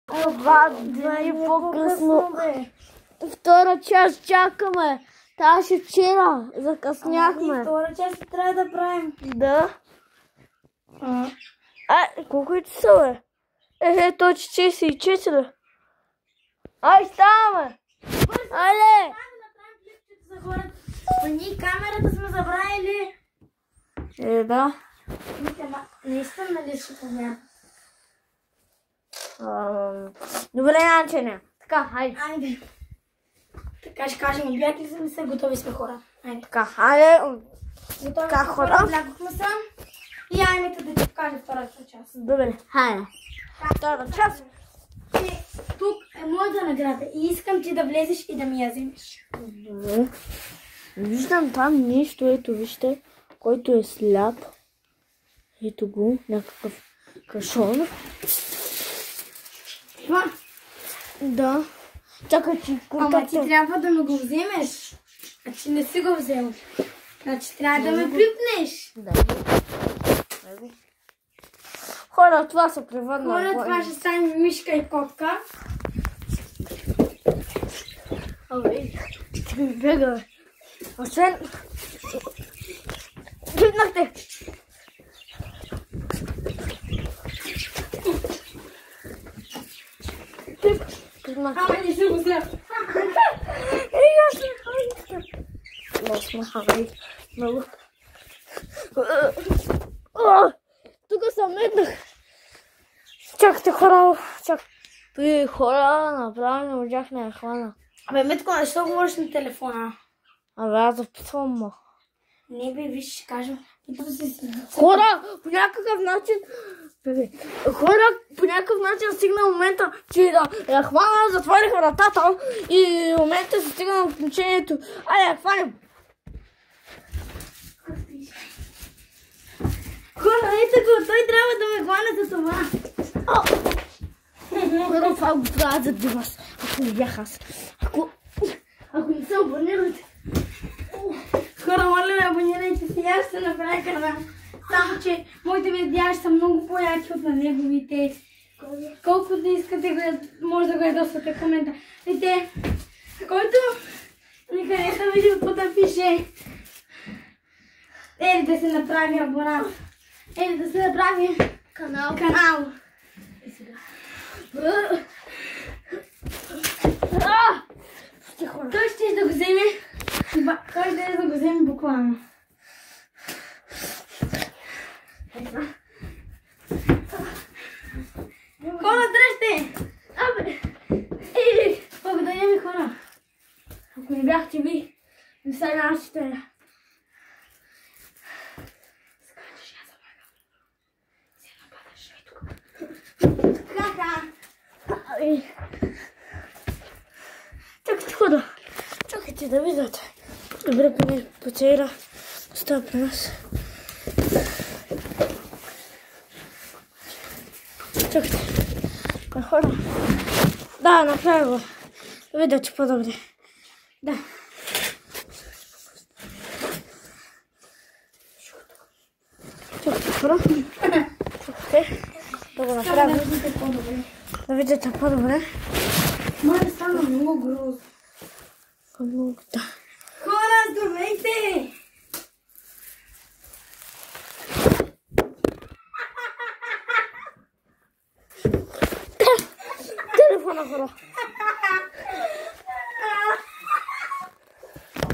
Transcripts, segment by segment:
Два дни по-късно. Втора част чакаме. Тази вчера закъсняхме. Втора част трябва да правим. Да. Колко е часа, бе? То 44. Ай, ставаме! Айде! Ние камерата сме забравили. Да. Наистина ли ще помня? Добре, Анчене. Така, хайде. Айде. Така ще кажем, облякли сме се, готови сме хора. Айде. Така, хайде. Готови Така, сме хора. облякохме се. И айде да ти покажа втората част. Добре, хайде. Втора част. Тук е моята награда и искам ти да влезеш и да ми я вземеш. Добре. Виждам там нещо, ето вижте, който е сляп. Ето го, някакъв кашон. Това? Да. Чакай, че Ама ти трябва да ме го вземеш. А че не си го взел. Значи трябва да ме пипнеш. Да. Хора, това се превърна. Хора, това ще стане мишка и котка. Абе, ще ми бега, бе. Освен... Пипнахте! Пипнахте. Ама не си го взел. Аз сме хари. Много. Тук съм метнах. Чакайте, хора. При хора направо не можах да я хвана. Абе, Митко, защо говориш на телефона? Абе, аз запитвам, ма. Не бе, виж, ще кажем. Хора, по някакъв начин... Хора, по някакъв начин стигна момента, че да я хвана, затворих вратата и в момента се стигна на включението. Айде, я хванем! Хора, ето го, той трябва да ме хване за това. Хора, това го правя заради вас. Ако не бях аз. Ако не се абонирате. Хора, моля ме, абонирайте се, аз ще направя канал. Само, че моите видеа са много по-яки от на неговите. Колкото да искате, може да го ядосвате коментарите. Който ни хареса видеото да пише. Ели да се направи абонат. Ели да се направи канал. Той ще да го вземе. Той ще да го вземе буквално. Хора, дръжте! Абе! Благодаря ви, хора. Ако не бяхте ви, не са нашите. Скачаш, я забавя. Се нападаш, ей тук. Кака! Чакайте, хора. Чакайте да видите. Добре, поцеира. Остава при нас. Чакайте. Хора. Да, направо. Видите по-добре. Да. Чакайте, хора. Чакайте. Да го направим. Да видите по-добре. Май стана много грозно. Много, да. Хора, здравейте! Телефона, хора.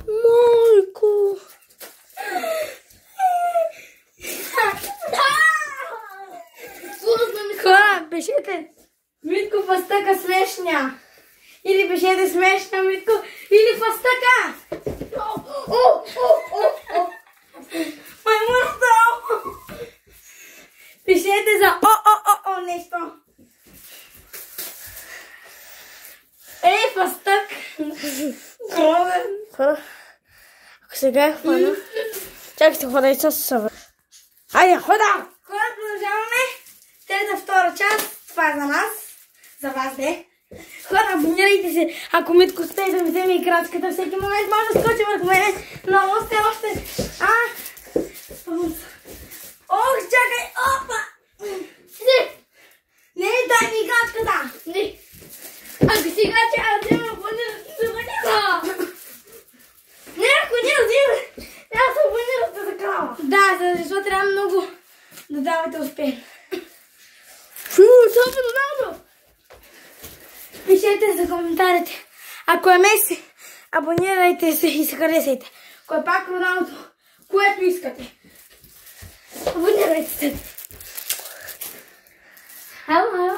Майко. Хора, пишете Митко Фастъка смешня. Или пишете смешна Митко, или Фастъка. Маймуната. Пишете за о нещо. Ей, Фастък. Хора, ако сега е хвана. Чакайте, хора, и се съвър. Айде, хора! Хора, продължаваме. Трета, втора част. Това е за нас. За вас, де. Хора, абонирайте се. Ако Митко успее да ми вземе играчката, всеки момент може да скочи върху мене. Но още. Ох, чакай. Опа! Не, дай ми играчката. Не. Роналдо. Пишете за коментарите. Ако е Меси, абонирайте се и се харесайте. Ако е пак Роналдо, което искате. Абонирайте се. Ало.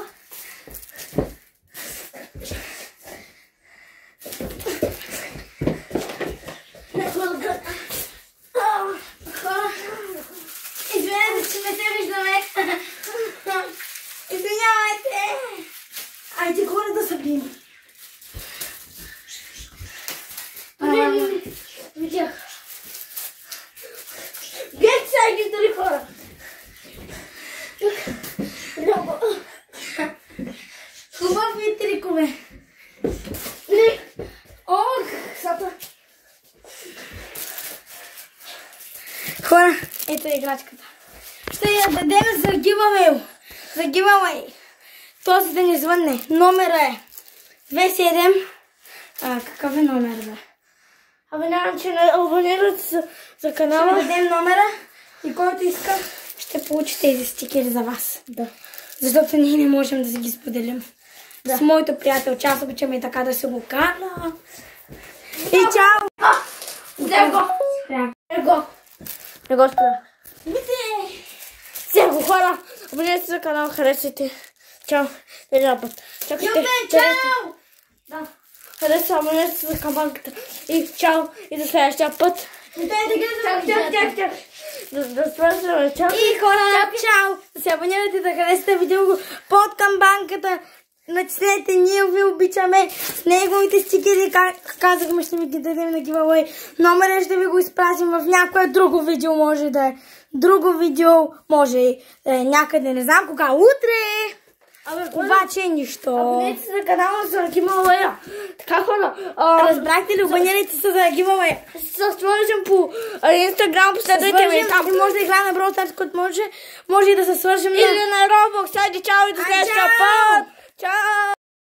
Извинете, че не се виждаме. Извинявайте. Айде горе да се бием. Видях. Гледайте сега ги дали хора. Хубави трикове. Ох, сата. Хора, ето играчката. Ще я дадем за giveaway. За giveaway. Този да ни звънне. Номера е 27. Какъв е номер, бе? Абе нямам, че не абонират за канала. Ще дадем номера и който иска ще получи тези стикери за вас. Да. Защото ние не можем да си ги споделим. Да. С моето приятел. Аз обичам и така да се го кана. И чао! Взех го. Не го спра. Взех го, хора. Абонирайте се за канала, харесайте. Чао. Следващия път. Чакайте. Чао! Да. Харесайте, абонирайте се за камбанката. И чао. И до следващия път. Чак. Да свършваме. Чао. И хора, чао! Да се абонирате, да харесате видео под камбанката. Начнете, ние ви обичаме. С неговите стикери, казахме, ще ви ги дадем на giveaway. Номера ще ви го изпратим в някое друго видео, може да е. Друго видео, може и някъде, не знам кога, утре. Обаче нищо. Абонирайте се за канала за giveaway. Така хора. Разбрахте ли? Абонирайте се за giveaway. Ще се свържем по Instagram, последвайте ме там. И може да играем на Brawl Stars, който може и да се свържем Или на Roblox. Хайде, чао и до следващия път. Чао!